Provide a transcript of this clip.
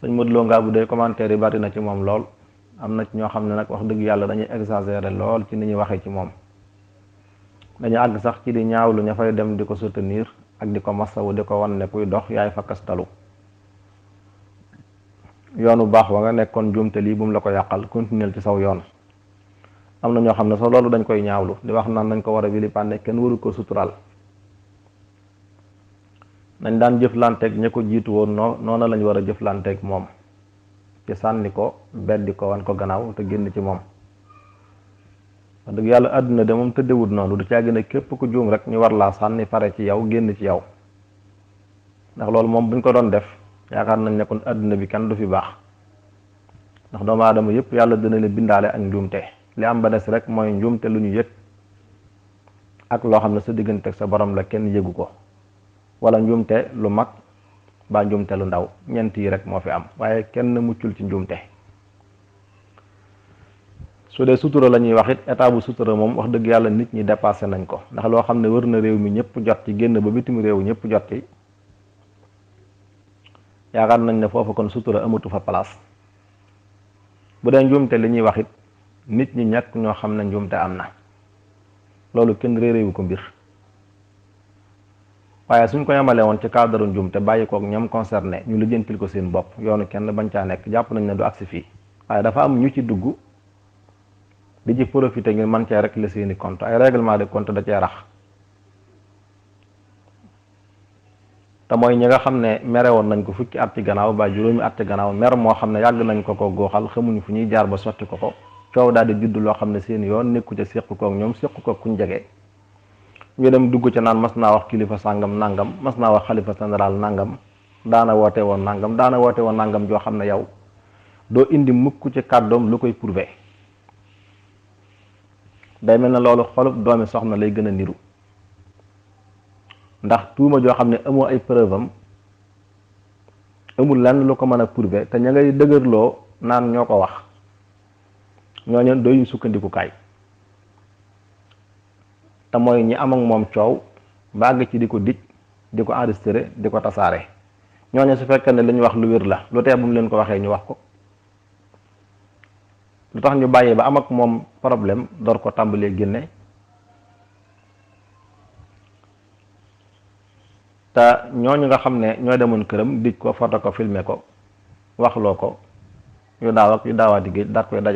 sëñ Modou Lo ngaa bu dee commentaire yi bari na ci moom lool, am na ci ñoo xam ne nag wax dëgg yàlla dañuy exagérer lool ci ni ñuy waxee ci moom. dañu àgg sax ci di ñaawlu ña fay dem di ko soutenir ak di ko masawu di ko wan ne kuy dox yaay fakkastalu. yoonu baax wa nga nekkoon juumte lii bu mu la ko yàqal, continuer ci saw yoon. am na ñoo xam ne sax loolu dañ koy ñaawlu di wax naan dañ ko war a wilipànne, kenn waru ko suturaal. nañ daan jëflanteeg ña ko jiitu woon noona lañ war a jëflanteeg moom ci sànni ko beddi ko wan ko gannaaw te génn ci moom. wax dëgg yàlla àdduna de moom tëddewut noonu, du caa gën a képp ku juum rek ñu war laa sànni pare ci yow génn ci yow. ndax loolu moom buñ ko doon def yaakaar nañ ne kon àdduna bi kenn du fi baax, ndax doomu aadama yëpp yàlla dina leen bindaale ak njuumte. li am ba des rek mooy njuumte lu ñu yëg ak loo xam ne sa diggante ak sa borom la kenn yëgu ko, wala njuumte lu mag ba njuumte lu ndaw. ñeent yi rek moo fi am, waaye kenn muccul ci njuumte. su dee sutura la ñuy wax it état bu sutura moom wax dëgg yàlla nit ñi dépassé nañ ko, ndax loo xam ne wër na réew mi ñëpp jot ci, génn ba bitim réew ñëpp jot ci, yaakaar nañ ne foofu kon sutura amatu fa place. bu dee njuumte li ñuy wax it nit ñi ñàkk ñoo xam ne njuumte am na, loolu kenn réeréewu ko mbir. waaye suñ ko yemale woon ci cadre njuumte bàyyi kook ñoom concerné ñu lijjantil ko seen bopp, yoonu kenn bañ caa nekk, jàpp nañ ne du agsi fii. waaye dafa am ñu ci dugg di ci profité ngir man cee rek la seeni compte, ay règlement de compte da cee rax. te mooy ñi nga xam ne mere woon nañ ko fukki at ci gannaaw ba juróomi at ci gannaaw, mer moo xam ne yàgg nañ ko góoxal, xamuñu fu ñuy jaar ba sotti ko coow daal di judd loo xam ne seen yoon nekku ca, séq kook ñoom séq kook kuñ jege. ñu dem dugg ca naan mas naa wax kilifa sàngam nangam, mas naa wax xalifa général nangam, daana woote woon nangam joo xam ne yow doo indi mukk ci kàddoom lu koy prouver. day mel na loolu xolub doomi soxna lay gën a niru, ndax tuuma joo xam ne amoo ay preuve am, amul lenn lu ko mën a prouver, te ña ngay dëgërloo naan ñoo ko wax, ñooñu doyuñ sukkandikukaay. te mooy ñi am ak moom coow ba àgg ci di ko dij, di ko enregistré, di ko tasaare. ñooñu su fekkee ne li ñu wax lu wér la, lu tee bu mu leen ko waxee ñu wax ko. lu tax ñu bàyyi ba am ak moom problème door ko tàmbalee génne. te ñooñu nga xam ne ñoo demoon këram dij ko, foto ko, filmer ko, waxloo ko yu daaw ak yu daawaati géej daat koy daj